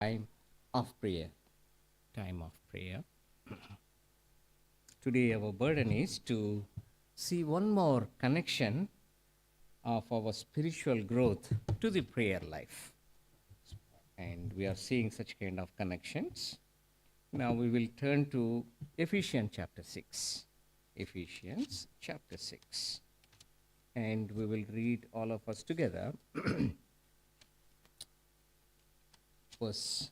Time of prayer. Time of prayer. Today, our burden is to see one more connection of our spiritual growth to the prayer life. And we are seeing such kind of connections. Now, we will turn to Ephesians chapter 6. Ephesians chapter 6. And we will read all of us together. Verse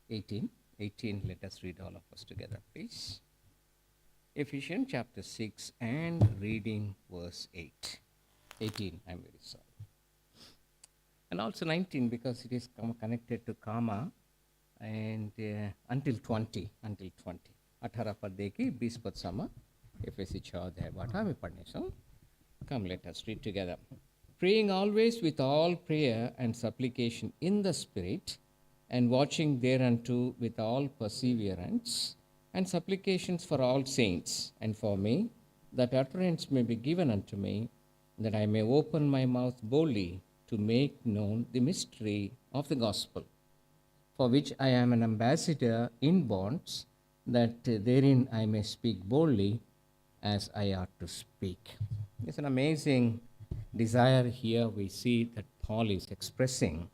18. 18, let us read all of us together, please. Ephesians chapter 6 and reading verse 8. 18, I'm very sorry. And also 19 because it is connected to karma and until 20. 18 पद देखी 20 पद सम FAC 6 अध्याय बाट हामी पढ्ने छौं. Come, let us read together. Praying always with all prayer and supplication in the Spirit, and watching thereunto with all perseverance and supplications for all saints, and for me, that utterance may be given unto me, that I may open my mouth boldly to make known the mystery of the gospel, for which I am an ambassador in bonds, that therein I may speak boldly as I ought to speak. It's an amazing desire here we see that Paul is expressing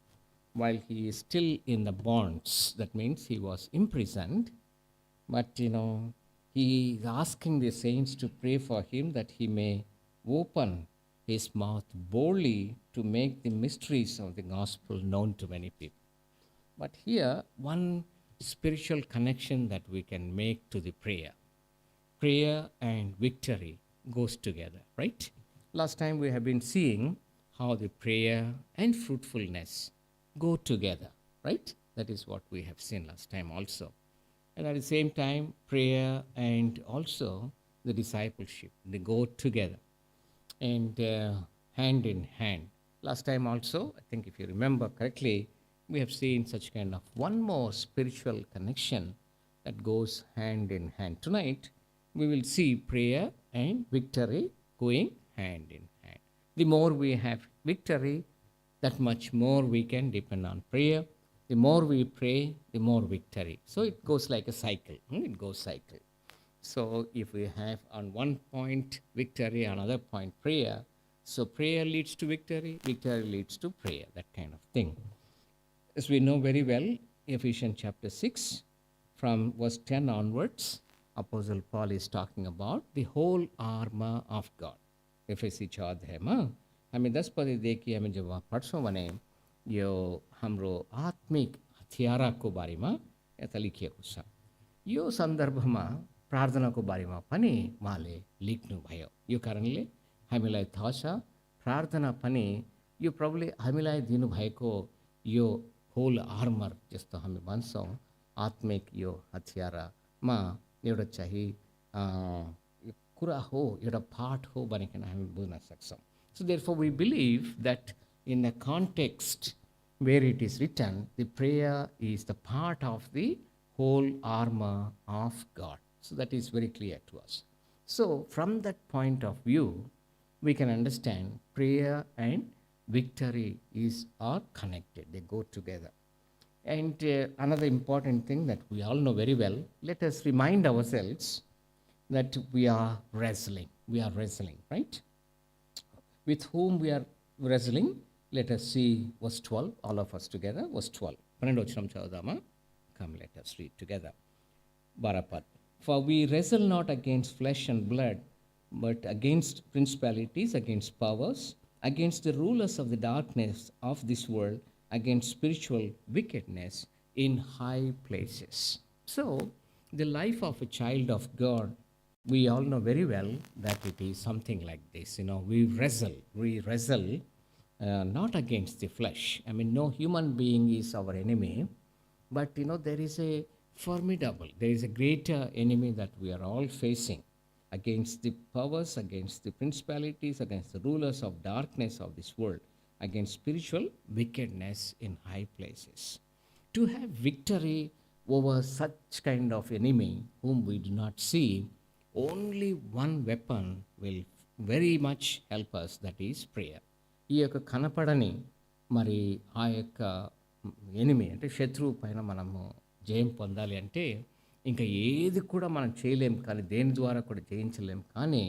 while he is still in the bonds. That means he was imprisoned, but he is asking the saints to pray for him that he may open his mouth boldly to make the mysteries of the gospel known to many people. But here, one spiritual connection that we can make to the prayer. Prayer and victory goes together, right? Last time we have been seeing how the prayer and fruitfulness go together, right? That is what we have seen last time also. And at the same time, prayer and also the discipleship, they go together and hand in hand. Last time also, I think if you remember correctly, we have seen such kind of one more spiritual connection that goes hand in hand. Tonight, we will see prayer and victory going hand in hand. The more we have victory, that much more we can depend on prayer. The more we pray, the more victory. So it goes like a cycle. It goes cycle. So if we have on one point victory, another point prayer, so prayer leads to victory, victory leads to prayer, that kind of thing. As we know very well, Ephesians chapter 6, from verse 10 onwards, Apostle Paul is talking about the whole armor of God. FAC 6 अध्यायमा हामी 10 पददेखि हामी जब पढ्छौँ भने यो हाम्रो आत्मिक हतियारको बारेमा यता लेखिएको छ. यो सन्दर्भमा प्रार्थनाको बारेमा पनि उहाँले लेख्नुभयो. यो कारणले हामीलाई थाहा छ प्रार्थना पनि यो प्रभुले हामीलाई दिनुभएको यो होल आर्मर जस्तो हामी भन्छौँ आत्मिक यो हतियारमा एउटा चाहिँ कुरा हो, एउटा पार्ट हो भनिकन हामी बुझ्न सक्छौँ. So therefore we believe that in a context where it is written, the prayer is the part of the whole armor of God. So that is very clear to us. So from that point of view, we can understand prayer and victory are connected. They go together. And another important thing that we all know very well, let us remind ourselves that we are wrestling. We are wrestling, right? With whom we are wrestling? Let us see verse 12, all of us together. Verse 12. Come, let us read together. Barapat. For we wrestle not against flesh and blood, but against principalities, against powers, against the rulers of the darkness of this world, against spiritual wickedness in high places. So, the life of a child of God, we all know very well that it is something like this. We wrestle not against the flesh. I mean, no human being is our enemy, but there is a greater enemy that we are all facing against the powers, against the principalities, against the rulers of darkness of this world, against spiritual wickedness in high places. To have victory over such kind of enemy whom we do not see, only one weapon will very much help us, that is prayer. ఈ యొక్క కనపడని మరి ఆ యొక్క enemy అంటే శత్రువు పైన మనము జయం పొందాలి అంటే ఇంకా ఏది కూడా మనం చేయలేం, కానీ దేని ద్వారా కూడా జయించలేం, కానీ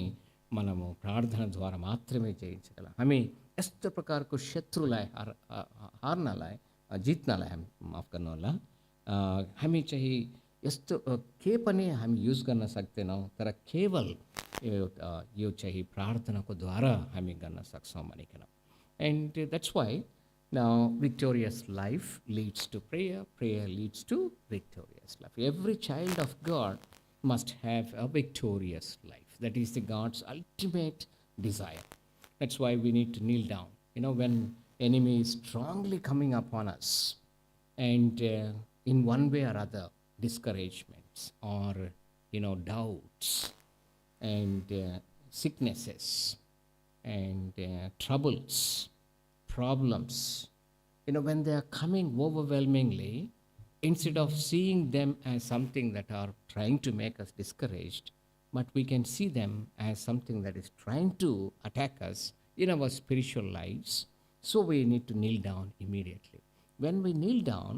మనము ప్రార్థన ద్వారా మాత్రమే జయించగలం. हमें इस प्रकार को शत्रु लाए हारना लाए जीतना लाए हम माफ़ करने वाला हमें चाहिए यस्तो के पनि हामी युज गर्न सक्दैनौँ, तर केवल यो चाहिँ प्रार्थनाको द्वारा हामी गर्न सक्छौँ भनिकन. And that's why now victorious life leads to prayer, prayer leads to victorious life. Every child of God must have a victorious life. That is the God's ultimate desire. That's why we need to kneel down. You know, when enemy is strongly coming upon us, and in one way or other, discouragements or doubts and sicknesses and troubles, problems, when they are coming overwhelmingly, instead of seeing them as something that are trying to make us discouraged, but we can see them as something that is trying to attack us in our spiritual lives. So we need to kneel down immediately. When we kneel down,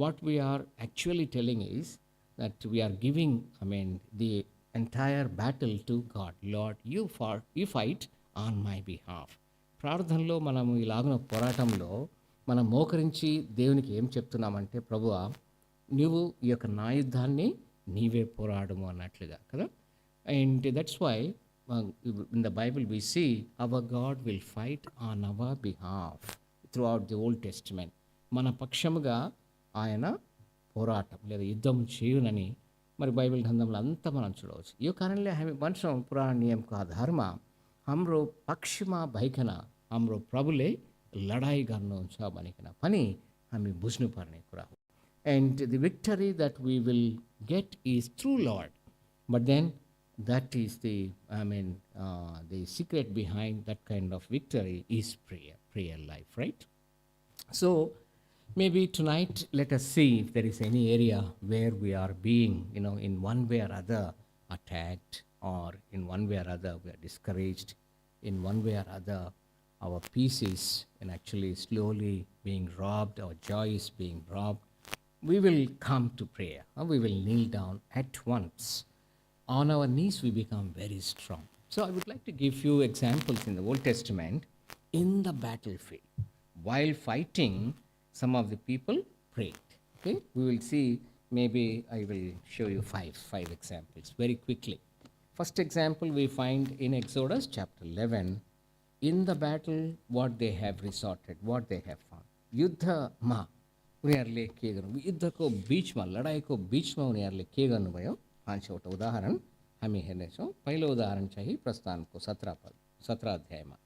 what we are actually telling is that we are giving, the entire battle to God. Lord, you fight on my behalf. ప్రార్థనలో మనము ఇలాగున పోరాటంలో మనం మోకరించి దేవునికి ఏం చెప్తున్నామంటే, ప్రభువా నీవు ఈ యొక్క నా యుద్ధాన్ని నీవే పోరాడము అన్నట్లుగా కదా. And that's why in the Bible we see our God will fight on our behalf throughout the Old Testament. మన పక్షముగా ఆయన పోరాటం లేదా యుద్ధం చేయునని మరి బైబిల్ గ్రంథంలో అంతా మనం చూడవచ్చు. यो कारणले हामी भन्छौँ पुरानो नियमको आधारमा हाम्रो पक्षमा भइकन हाम्रो प्रभुले लडाइँ गर्नुहुन्छ भनिकन पनि हामी बुझ्नुपर्ने कुरा हो. And the victory that we will get is through Lord. But then that is the the secret behind that kind of victory is prayer life, right? So maybe tonight let us see if there is any area where we are being in one way or other attacked, or in one way or other we are discouraged, in one way or other our peace is actually slowly being robbed, our joy is being robbed. We will come to prayer, we will kneel down at once. On our knees we become very strong. So I would like to give few examples in the Old Testament. In the battlefield, while fighting, some of the people prayed. Okay, we will see, maybe I will show you five examples very quickly. First example we find in Exodus chapter 11. In the battle, what they have resorted, what they have found. युद्धमा उनीहरूले के गर्नु, युद्धको बीचमा, लडाइँको बीचमा उनीहरूले के गर्नुभयो, 5वटा उदाहरण हामी हेर्नेछौँ. पहिलो उदाहरण चाहिँ प्रस्थानको 17 अध्यायमा.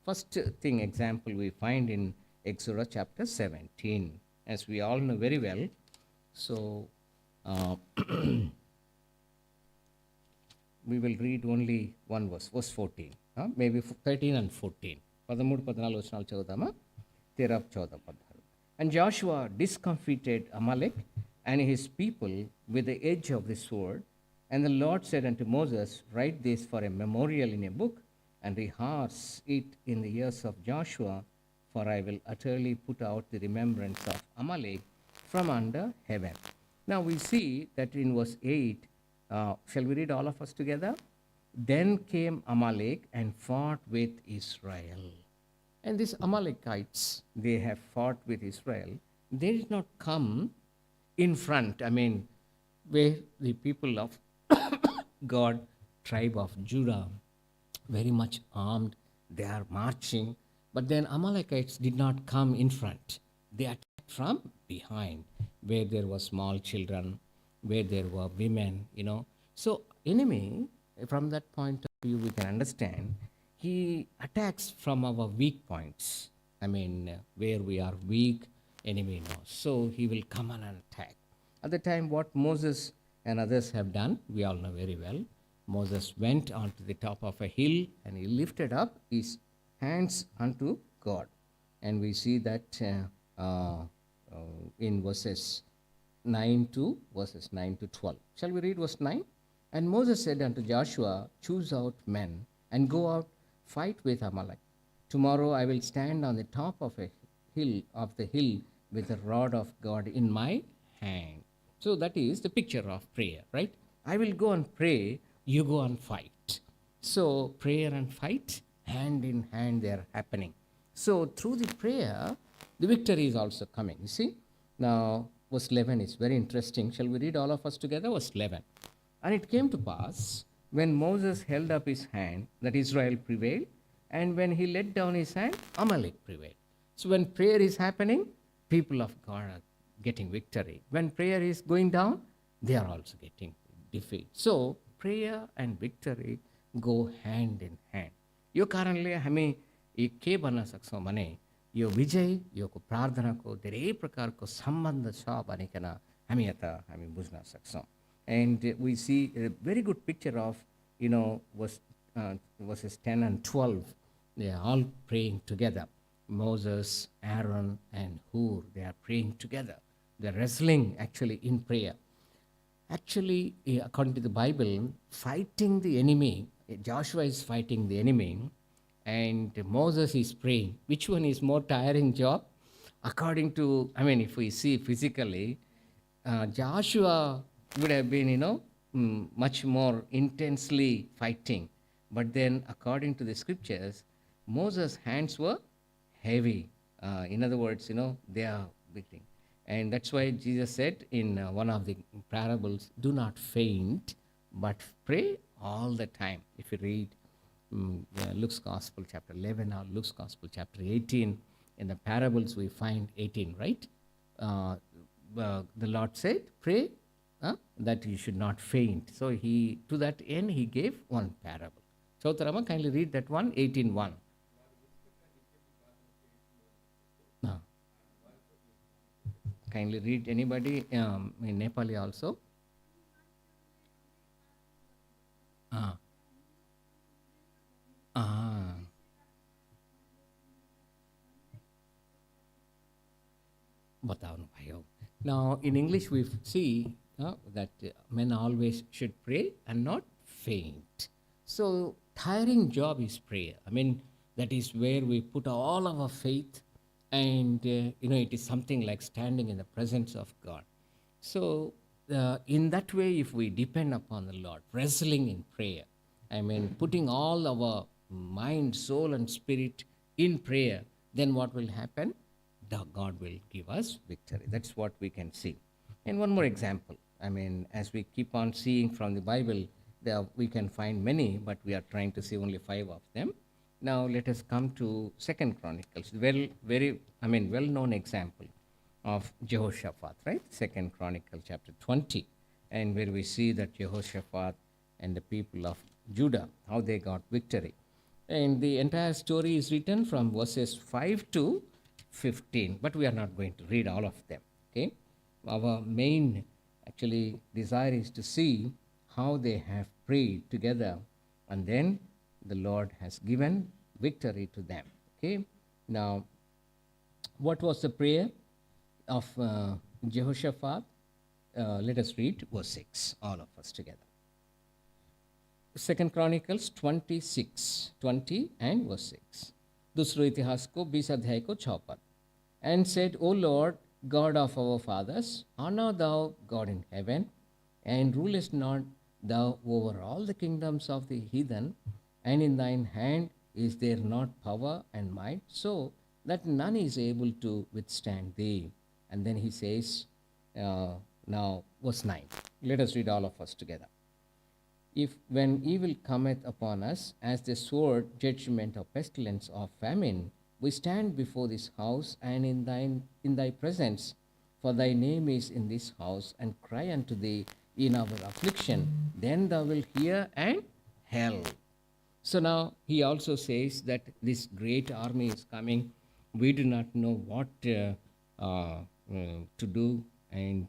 First thing example we find in Exodus chapter 17, as we all know very well. So we will read only one verse 14, maybe 13 and 14. 13-14 వచనాలు చదువుతామా? 13-14. And Joshua discomfited Amalek and his people with the edge of the sword. And the Lord said unto Moses, write this for a memorial in a book, and rehearse it in the ears of Joshua, for I will utterly put out the remembrance of Amalek from under heaven. Now we see that in verse 8, shall we read all of us together? Then came Amalek and fought with Israel. And these Amalekites, they have fought with Israel. They did not come in front, where the people of God, tribe of Judah, very much armed, they are marching. But then Amalekites did not come in front. They attacked from behind, where there were small children, where there were women, So enemy, from that point of view, we can understand, he attacks from our weak points. Where we are weak, enemy knows. So he will come and attack. At the time, what Moses and others have done, we all know very well. Moses went onto the top of a hill and he lifted up his hands unto God. And we see that in verses 9 to 12. Shall we read verse 9? And Moses said unto Joshua, choose out men and go out, fight with Amalek. Tomorrow I will stand on the top of the hill with the rod of God in my hand. So that is the picture of prayer, right? I will go and pray, you go and fight. So prayer and fight, hand in hand, they are happening. So through the prayer, the victory is also coming. You see? Now, verse 11 is very interesting. Shall we read all of us together? Verse 11. And it came to pass, when Moses held up his hand, that Israel prevailed, and when he let down his hand, Amalek prevailed. So when prayer is happening, people of God are getting victory. When prayer is going down, they are also getting defeat. So prayer and victory go hand in hand. यो कारणले हामी यी के भन्न सक्छौँ भने यो विजय योको प्रार्थनाको धेरै प्रकारको सम्बन्ध छ भनिकन हामी यता हामी बुझ्न सक्छौँ. And we see a very good picture of, verses 10 and 12. They are all praying together. Moses, Aaron, and Hur, they are praying together. They are wrestling actually in prayer. Actually, according to the Bible, fighting the enemy, Joshua is fighting the enemy, and Moses is praying. Which one is more tiring job? According to, if we see physically, Joshua would have been, much more intensely fighting. But then, according to the scriptures, Moses' hands were heavy. In other words, they are beating. And that's why Jesus said in one of the parables, do not faint, but pray all the time. If you read Luke's Gospel, chapter 11, or Luke's Gospel, chapter 18, in the parables we find 18, right? The Lord said, pray that you should not faint. So he, to that end, he gave one parable. So Tarama, kindly read that one, 18:1. Kindly read anybody in Nepali also. बताउनु भयो. Now in English we see that men always should pray and not faint. So tiring job is prayer. That is where we put all our faith, and it is something like standing in the presence of God. So in that way, if we depend upon the Lord, wrestling in prayer, putting all our mind, soul, and spirit in prayer, then what will happen? God will give us victory. That's what we can see. And one more example. As we keep on seeing from the Bible, we can find many, but we are trying to see only 5 of them. Now let us come to Second Chronicles. Very well-known example of Jehoshaphat, right? Second Chronicles chapter 20, and where we see that Jehoshaphat and the people of Judah, how they got victory. And the entire story is written from verses 5 to 15, but we are not going to read all of them. Okay, our main actually desire is to see how they have prayed together, and then the Lord has given victory to them. Okay, now what was the prayer of Jehoshaphat? Let us read verse 6, all of us together. Second Chronicles 26:20 and verse 6. दूसरो इतिहास को 20 अध्याय को 6 पद. And said, O Lord, God of our fathers, art not thou God in heaven, and rulest not thou over all the kingdoms of the heathen, and in thine hand is there not power and might, so that none is able to withstand thee. And then he says, now verse 9. Let us read all of us together. If when evil cometh upon us, as the sword, judgment, or pestilence, or famine, we stand before this house and in thy presence, for thy name is in this house, and cry unto thee in our affliction, then thou wilt hear and help. So now he also says that this great army is coming. We do not know what to do, and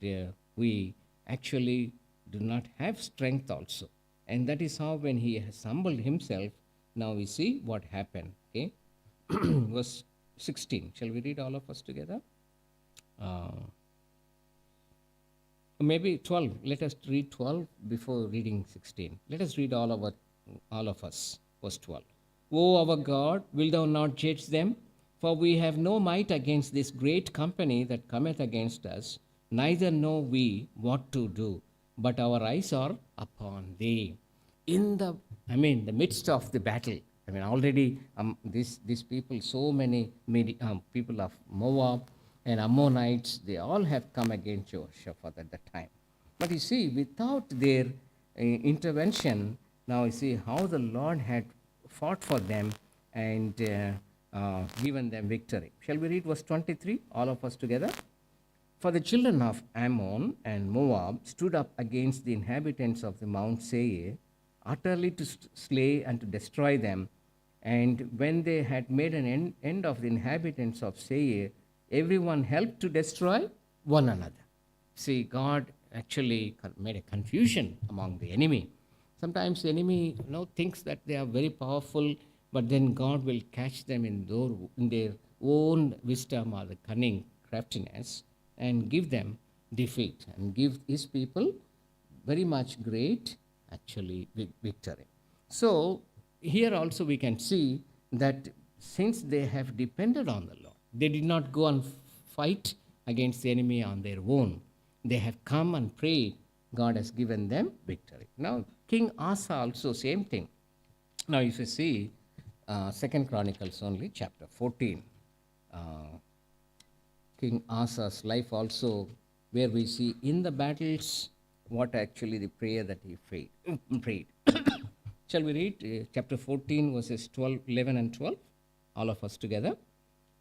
we actually do not have strength also. And that is how when he has humbled himself, now we see what happened. Okay, verse 16. Shall we read all of us together? Maybe 12. Let us read 12 before reading 16. Let us read all of us. Verse 12. O our God, wilt thou not judge them? For we have no might against this great company that cometh against us, neither know we what to do, but our eyes are upon thee. In the, the midst of the battle, already these people, so many people of Moab and Ammonites, they all have come against Jehoshaphat at that time. But you see, without their intervention, now you see how the Lord had fought for them and given them victory. Shall we read verse 23, all of us together? For the children of Ammon and Moab stood up against the inhabitants of the Mount Seir, utterly to slay and to destroy them. And when they had made an end of the inhabitants of Seir, everyone helped to destroy one another. See, God actually made a confusion among the enemy. Sometimes the enemy thinks that they are very powerful, but then God will catch them in their own wisdom or the cunning craftiness and give them defeat and give his people very much great actually victory. So here also we can see that since they have depended on the Lord, they did not go and fight against the enemy on their own. They have come and prayed. God has given them victory. Now King Asa also same thing. Now if you see 2 Chronicles only chapter 14, King Asa's life also, where we see in the battles what actually the prayer that he prayed. Shall we read chapter 14 verses 11 and 12? All of us together.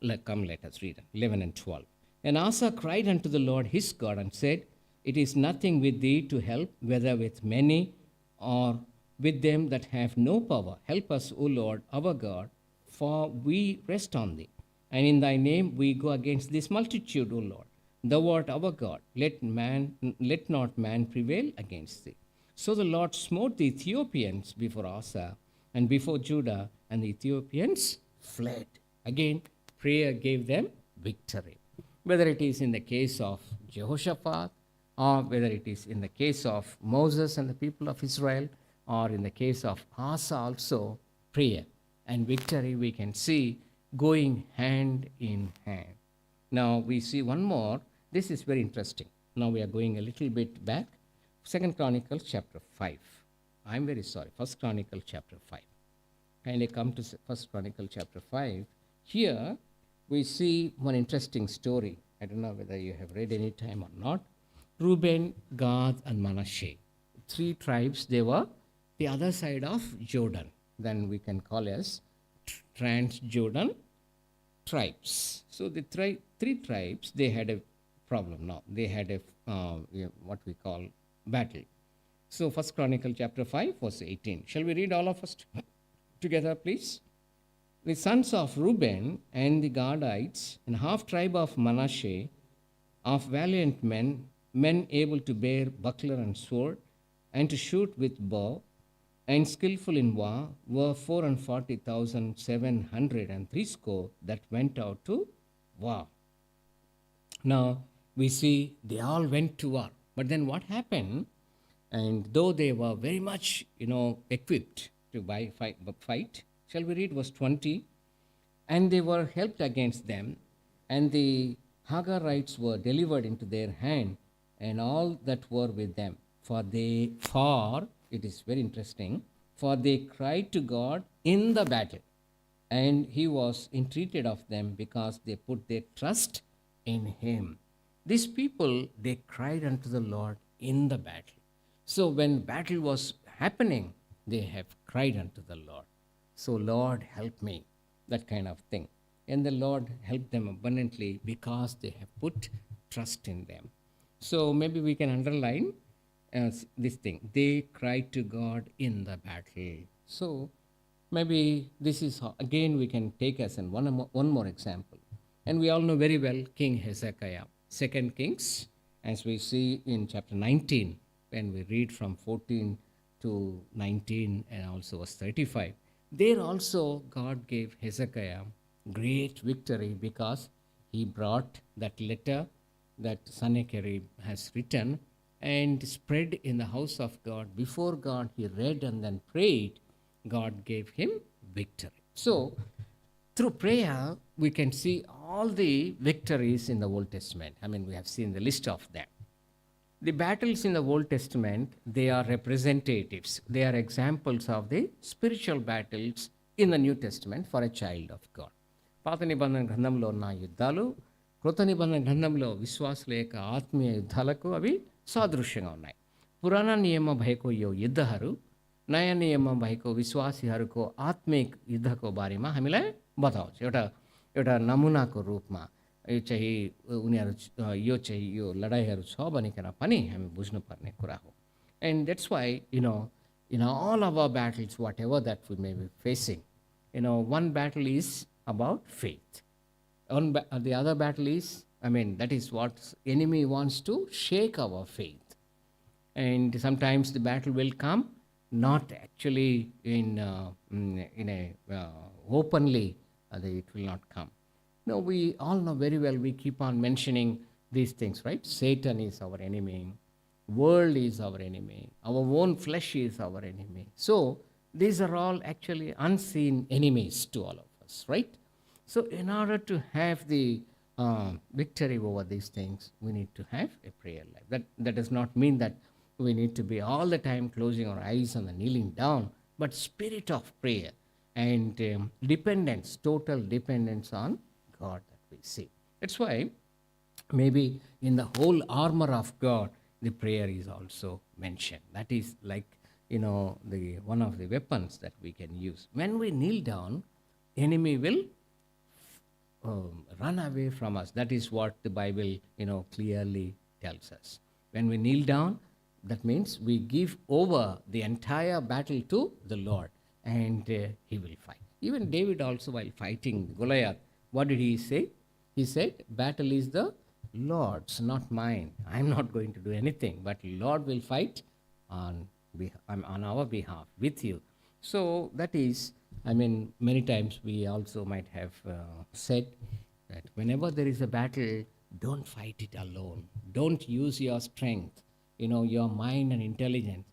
Let us read 11 and 12. And Asa cried unto the Lord his God and said, It is nothing with thee to help, whether with many or with them that have no power. Help us, O Lord, our God, for we rest on thee. And in thy name we go against this multitude, O Lord. Thou art our God. Let not man prevail against thee. So the Lord smote the Ethiopians before Asa and before Judah, and the Ethiopians fled. Again, prayer gave them victory. Whether it is in the case of Jehoshaphat, or whether it is in the case of Moses and the people of Israel, or in the case of Asa also, prayer and victory we can see going hand in hand. Now we see one more. This is very interesting. Now we are going a little bit back. 2 Chronicles chapter 5. I'm very sorry. 1 Chronicles chapter 5. Kindly come to 1 Chronicles chapter 5. Here we see one interesting story. I don't know whether you have read any time or not. Reuben, Gad, and Manasseh. 3 tribes, they were the other side of Jordan. Then we can call as Trans-Jordan tribes. So the 3 tribes, they had a problem now. They had a what we call battle. So 1 Chronicle chapter 5 verse 18. Shall we read all of us together, please? The sons of Reuben and the Gadites and half tribe of Manasseh, of valiant men, men able to bear buckler and sword, and to shoot with bow, and skillful in war, were 440,760 that went out to war. Now we see they all went to war. But then what happened? And though they were very much, equipped to fight, shall we read verse 20? And they were helped against them, and the Hagarites were delivered into their hand, and all that were with them. For it is very interesting, for they cried to God in the battle, and he was entreated of them because they put their trust in him. These people, they cried unto the Lord in the battle. So when battle was happening, they have cried unto the Lord. So Lord, help me, that kind of thing. And the Lord helped them abundantly because they have put trust in them. So maybe we can underline this thing. They cried to God in the battle. So maybe this is how, again we can take as one more example. And we all know very well King Hezekiah. 2 Kings, as we see in chapter 19, when we read from 14 to 19 and also verse 35. There also God gave Hezekiah great victory because he brought that letter that Sennacherib has written and spread in the house of God. Before God, he read and then prayed. God gave him victory. So Through prayer, we can see all the victories in the Old Testament. I mean, we have seen the list of them. The battles in the Old Testament, they are representatives. They are examples of the spiritual battles in the New Testament for a child of God. పాత నిబంధన గ్రంథంలో ఉన్న యుద్ధాలు కృత నిబంధన గ్రంథంలో విశ్వాసుల యొక్క ఆత్మీయ యుద్ధాలకు అవి సాదృశ్యంగా ఉన్నాయి. పురాణ નિયમ भएको यो युद्धहरू नयाँ नियममा भएको विश्वासीहरूको आत्मिक युद्धको बारेमा हामीलाई बताउँछ. एउटा नमुनाको रूपमा यो चाहिँ उनीहरू यो चाहिँ यो लडाइँहरू छ भनिकन पनि हामी बुझ्नुपर्ने कुरा हो. And that's why, in all of our battles, whatever that we may be facing, one battle is about faith. The other battle is, that is what enemy wants to shake our faith. And sometimes the battle will come not actually in a openly, it will not come. No, we all know very well, we keep on mentioning these things, right? Satan is our enemy, world is our enemy, our own flesh is our enemy. So these are all actually unseen enemies to all of us, right? So in order to have the victory over these things, we need to have a prayer life. That does not mean that we need to be all the time closing our eyes and kneeling down, but spirit of prayer and dependence, total dependence on God that we see. That's why maybe in the whole armor of God, the prayer is also mentioned. That is like, the one of the weapons that we can use. When we kneel down, enemy will run away from us. That is what the Bible, clearly tells us. When we kneel down, that means we give over the entire battle to the Lord, and he will fight. Even David also, while fighting Goliath, what did he say? He said, battle is the Lord's, not mine. I'm not going to do anything, but Lord will fight on our behalf with you. So that is, many times we also might have said that whenever there is a battle, don't fight it alone. Don't use your strength, your mind and intelligence.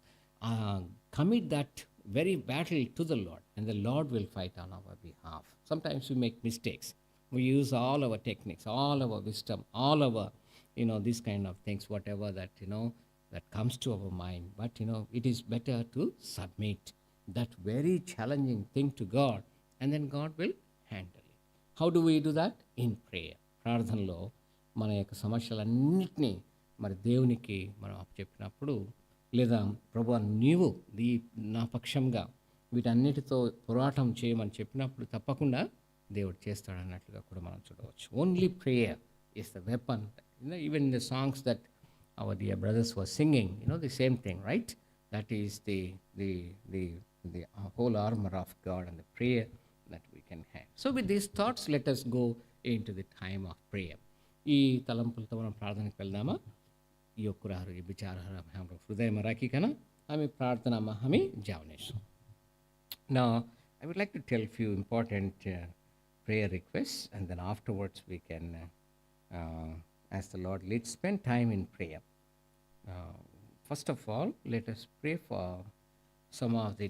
Commit that very battle to the Lord, and the Lord will fight on our behalf. Sometimes we make mistakes. We use all our techniques, all our wisdom, all our, these kind of things, whatever that, that comes to our mind. But, it is better to submit that very challenging thing to God, and then God will handle it. How do we do that? In prayer. ప్రార్థనలో మన యొక్క సమస్యలన్నింటినీ మరి దేవునికి మనం అప్పచెప్పినప్పుడు, లేదా ప్రభువా నీవు నా పక్షంగా వీటన్నిటితో పోరాటం చేయమని చెప్పినప్పుడు తప్పకుండా దేవుడు చేస్తాడన్నట్లుగా కూడా మనం చూడవచ్చు. Only prayer is the weapon. Even the songs that our dear brothers were singing, the same thing, right? That is the whole armor of God and the prayer that we can have. So with these thoughts, let us go into the time of prayer. ఈ తలంపులతో మనం ప్రార్థనకు వెళ్దామా? ఈ యొక్క కురారు ఈ విచారహారం हाम्रो हृदयमा राखिकन हामी प्रार्थनामा हामी जाउनेछौँ. Now I would like to tell few important prayer requests, and then afterwards we can as the Lord leads, spend time in prayer. First of all, let us pray for some of the